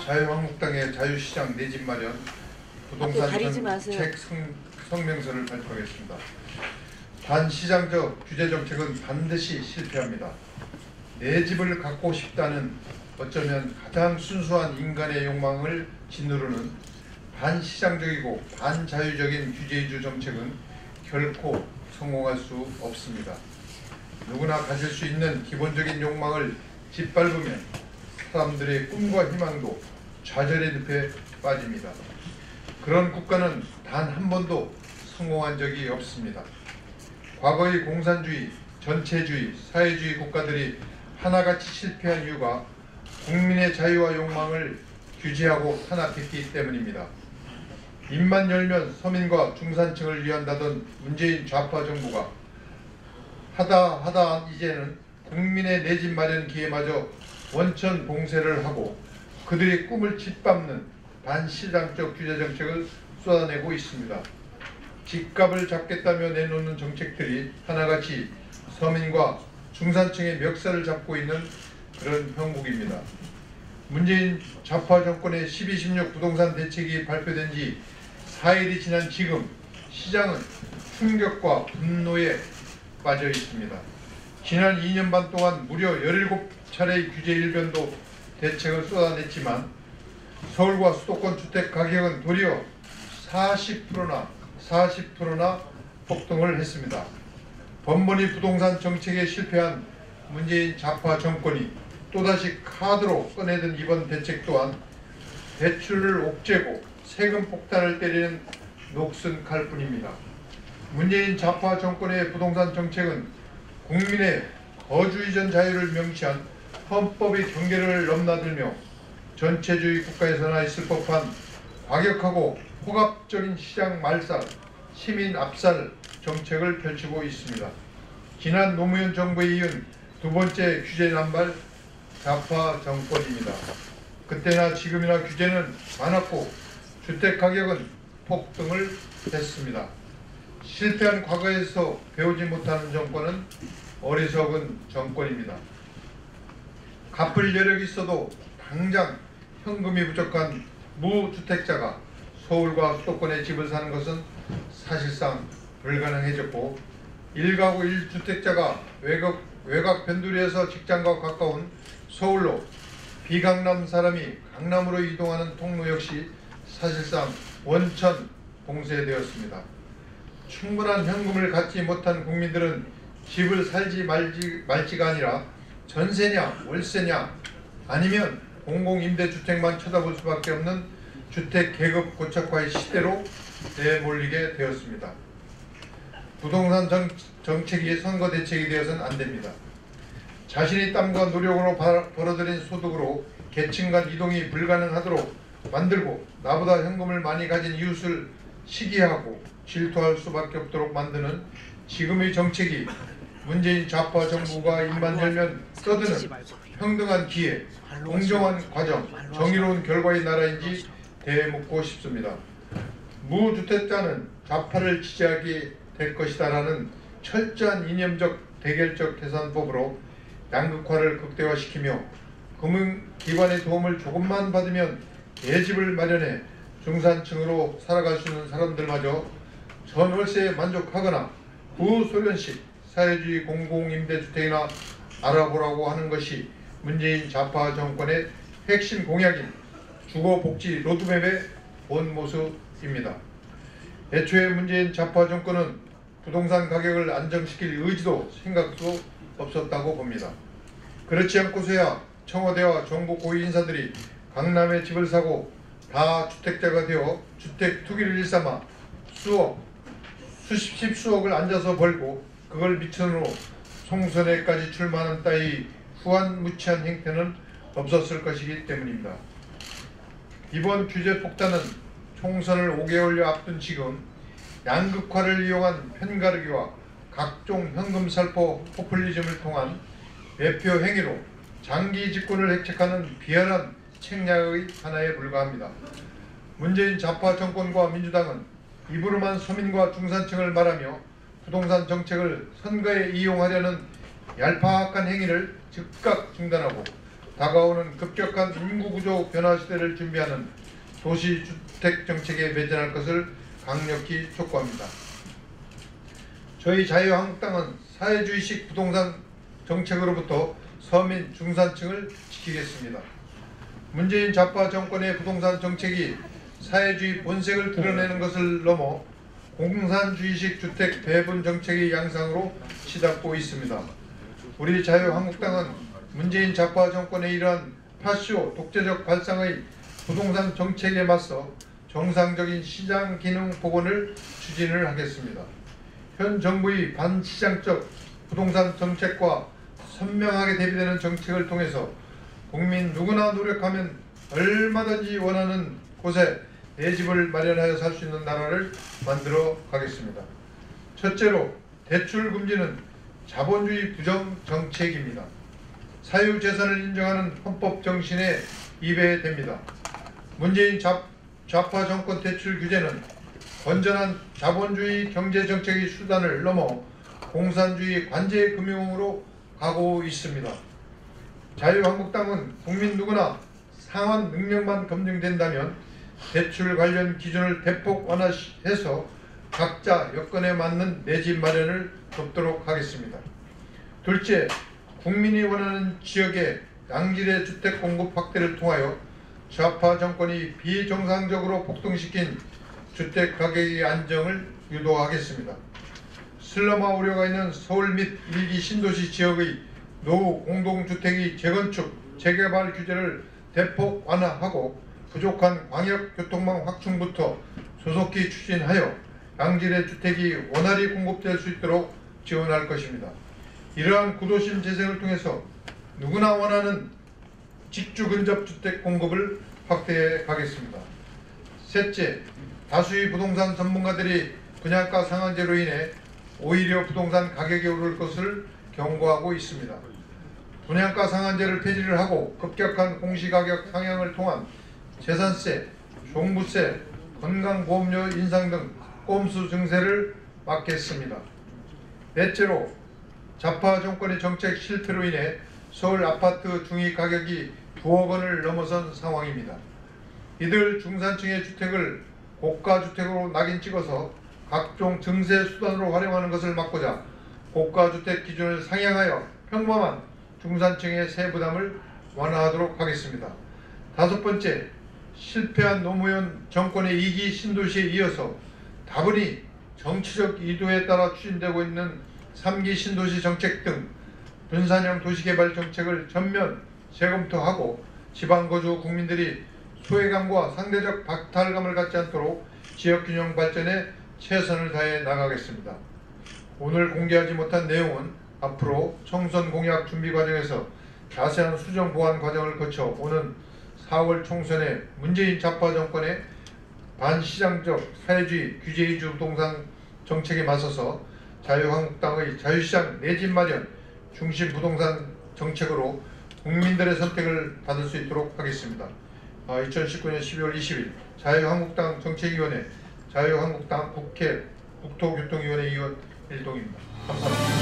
자유한국당의 자유시장 내 집 마련 부동산 정책 성명서를 발표하겠습니다. 반시장적 규제정책은 반드시 실패합니다. 내 집을 갖고 싶다는 어쩌면 가장 순수한 인간의 욕망을 짓누르는 반시장적이고 반자유적인 규제위주 정책은 결코 성공할 수 없습니다. 누구나 가질 수 있는 기본적인 욕망을 짓밟으면 사람들의 꿈과 희망도 좌절의 늪에 빠집니다. 그런 국가는 단 한 번도 성공한 적이 없습니다. 과거의 공산주의, 전체주의, 사회주의 국가들이 하나같이 실패한 이유가 국민의 자유와 욕망을 규제하고 탄압했기 때문입니다. 입만 열면 서민과 중산층을 위한다던 문재인 좌파 정부가 하다 이제는 국민의 내 집 마련 기회마저 원천 봉쇄를 하고 그들의 꿈을 짓밟는 반시장적 규제정책을 쏟아내고 있습니다. 집값을 잡겠다며 내놓는 정책들이 하나같이 서민과 중산층의 멱살을 잡고 있는 그런 형국입니다. 문재인 좌파 정권의 12.16 부동산 대책이 발표된 지 4일이 지난 지금 시장은 충격과 분노에 빠져 있습니다. 지난 2년 반 동안 무려 17차례의 규제 일변도 대책을 쏟아냈지만 서울과 수도권 주택 가격은 도리어 40%나 폭등을 했습니다. 번번이 부동산 정책에 실패한 문재인 좌파 정권이 또다시 카드로 꺼내든 이번 대책 또한 대출을 옥죄고 세금 폭탄을 때리는 녹슨 칼뿐입니다. 문재인 좌파 정권의 부동산 정책은 국민의 거주 이전 자유를 명시한 헌법의 경계를 넘나들며 전체주의 국가에서나 있을 법한 과격하고 폭압적인 시장 말살, 시민 압살 정책을 펼치고 있습니다. 지난 노무현 정부에 이은 두 번째 규제 남발 좌파 정권입니다. 그때나 지금이나 규제는 많았고 주택가격은 폭등을 했습니다. 실패한 과거에서 배우지 못하는 정권은 어리석은 정권입니다. 갚을 여력이 있어도 당장 현금이 부족한 무주택자가 서울과 수도권에 집을 사는 것은 사실상 불가능해졌고 1가구 1주택자가 외곽 변두리에서 직장과 가까운 서울로 비강남 사람이 강남으로 이동하는 통로 역시 사실상 원천 봉쇄되었습니다. 충분한 현금을 갖지 못한 국민들은 집을 살지 말지가 아니라 전세냐 월세냐 아니면 공공임대주택만 쳐다볼 수밖에 없는 주택 계급 고착화의 시대로 내몰리게 되었습니다. 부동산 정책이 선거 대책이 되어서는 안됩니다. 자신의 땀과 노력으로 벌어들인 소득으로 계층 간 이동이 불가능하도록 만들고 나보다 현금을 많이 가진 이웃을 시기하고 질투할 수밖에 없도록 만드는 지금의 정책이 문재인 좌파 정부가 입만 열면 떠드는 평등한 기회, 공정한 과정, 정의로운 결과의 나라인지 되묻고 싶습니다. 무주택자는 좌파를 지지하게 될 것이다라는 철저한 이념적 대결적 계산법으로 양극화를 극대화시키며 금융기관의 도움을 조금만 받으면 내 집을 마련해 중산층으로 살아갈 수 있는 사람들마저 전월세에 만족하거나 구소련식 사회주의 공공임대주택이나 알아보라고 하는 것이 문재인 좌파 정권의 핵심 공약인 주거복지 로드맵의 본 모습입니다. 애초에 문재인 좌파 정권은 부동산 가격을 안정시킬 의지도 생각도 없었다고 봅니다. 그렇지 않고서야 청와대와 정부 고위 인사들이 강남에 집을 사고 다주택자가 되어 주택 투기를 일삼아 수십 수억을 앉아서 벌고 그걸 미천으로 총선에까지 출마하는 따위 후한무치한 행태는 없었을 것이기 때문입니다. 이번 규제 폭탄은 총선을 5개월여 앞둔 지금 양극화를 이용한 편가르기와 각종 현금살포 포퓰리즘을 통한 매표 행위로 장기 집권을 획책하는 비열한 책략의 하나에 불과합니다. 문재인 좌파 정권과 민주당은 입으로만 서민과 중산층을 말하며 부동산 정책을 선거에 이용하려는 얄팍한 행위를 즉각 중단하고 다가오는 급격한 인구구조 변화 시대를 준비하는 도시주택정책에 매진할 것을 강력히 촉구합니다. 저희 자유한국당은 사회주의식 부동산 정책으로부터 서민 중산층을 지키겠습니다. 문재인 좌파 정권의 부동산 정책이 사회주의 본색을 드러내는 것을 넘어 공산주의식 주택 배분 정책의 양상으로 치닫고 있습니다. 우리 자유한국당은 문재인 좌파 정권의 이러한 파쇼 독재적 발상의 부동산 정책에 맞서 정상적인 시장 기능 복원을 추진을 하겠습니다. 현 정부의 반시장적 부동산 정책과 선명하게 대비되는 정책을 통해서 국민 누구나 노력하면 얼마든지 원하는 곳에 내 집을 마련하여 살 수 있는 나라를 만들어 가겠습니다. 첫째로 대출 금지는 자본주의 부정 정책입니다. 사유재산을 인정하는 헌법 정신에 위배됩니다. 문재인 좌파 정권 대출 규제는 건전한 자본주의 경제정책의 수단을 넘어 공산주의 관제 금융으로 가고 있습니다. 자유한국당은 국민 누구나 상환 능력만 검증된다면 대출 관련 기준을 대폭 완화해서 각자 여건에 맞는 내 집 마련을 돕도록 하겠습니다. 둘째, 국민이 원하는 지역의 양질의 주택 공급 확대를 통하여 좌파 정권이 비정상적으로 폭등시킨 주택 가격의 안정을 유도하겠습니다. 슬럼화 우려가 있는 서울 및 일기 신도시 지역의 노후 공동주택의 재건축, 재개발 규제를 대폭 완화하고 부족한 광역교통망 확충부터 조속히 추진하여 양질의 주택이 원활히 공급될 수 있도록 지원할 것입니다. 이러한 구도심 재생을 통해서 누구나 원하는 직주 근접 주택 공급을 확대해 가겠습니다. 셋째, 다수의 부동산 전문가들이 분양가 상한제로 인해 오히려 부동산 가격이 오를 것을 경고하고 있습니다. 분양가 상한제를 폐지를 하고 급격한 공시가격 상향을 통한 재산세, 종부세, 건강보험료 인상 등 꼼수 증세를 막겠습니다. 넷째로 좌파 정권의 정책 실패로 인해 서울 아파트 중위 가격이 9억 원을 넘어선 상황입니다. 이들 중산층의 주택을 고가주택으로 낙인 찍어서 각종 증세 수단으로 활용하는 것을 막고자 고가주택 기준을 상향하여 평범한 중산층의 세부담을 완화하도록 하겠습니다. 다섯 번째, 실패한 노무현 정권의 2기 신도시에 이어서 다분히 정치적 의도에 따라 추진되고 있는 3기 신도시 정책 등 분산형 도시개발 정책을 전면 재검토하고 지방거주 국민들이 소외감과 상대적 박탈감을 갖지 않도록 지역균형 발전에 최선을 다해 나가겠습니다. 오늘 공개하지 못한 내용은 앞으로 총선 공약 준비 과정에서 자세한 수정 보완 과정을 거쳐 오는 4월 총선에 문재인 좌파 정권의 반시장적 사회주의 규제 위주 부동산 정책에 맞서서 자유한국당의 자유시장 내 집 마련 중심 부동산 정책으로 국민들의 선택을 받을 수 있도록 하겠습니다. 2019년 12월 20일 자유한국당 정책위원회 자유한국당 국회 국토교통위원회 위원 일동입니다. 감사합니다.